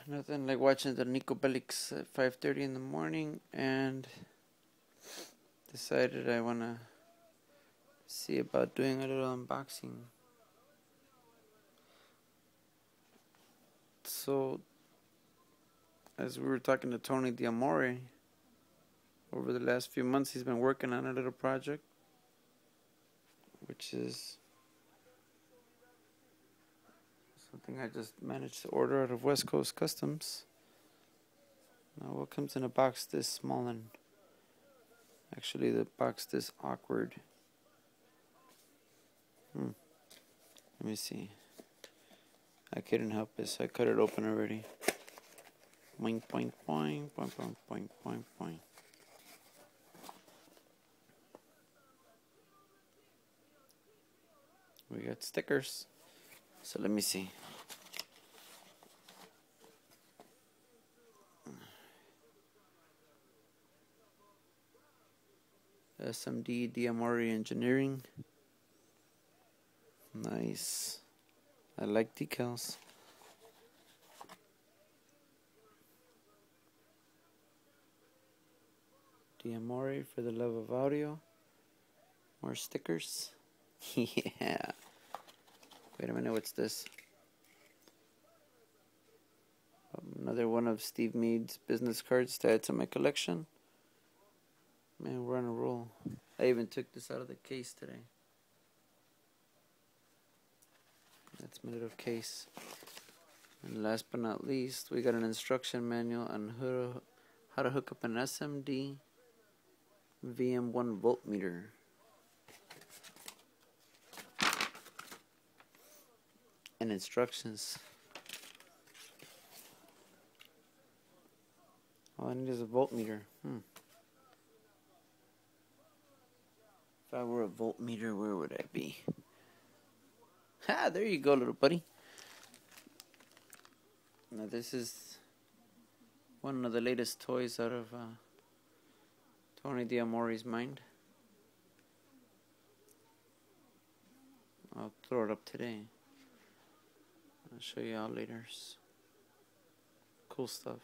Nothing like watching the Nico Bellics at 5:30 in the morning, and decided I want to see about doing a little unboxing. So, as we were talking to Tony D'Amore, over the last few months he's been working on a little project, which is something I just managed to order out of West Coast Customs. Now, what comes in a box this small, and actually the box this awkward? Let me see. I couldn't help it, so I cut it open already. Boing, boing, boing, boing, boing, boing, boing, boing. We got stickers. So let me see. SMD D'Amore Engineering. Nice. I like decals. D'Amore for the love of audio. More stickers. Yeah. Wait a minute, what's this? Another one of Steve Mead's business cards to add to my collection. Man, we're on a roll. I even took this out of the case today. That's my little case. And last but not least, we got an instruction manual on how to hook up an SMD VM-1 voltmeter. And instructions. All I need is a voltmeter. If I were a voltmeter, where would I be? Ha! There you go, little buddy. Now this is one of the latest toys out of Tony D'Amore's mind. I'll throw it up today. I'll show you all later. Cool stuff.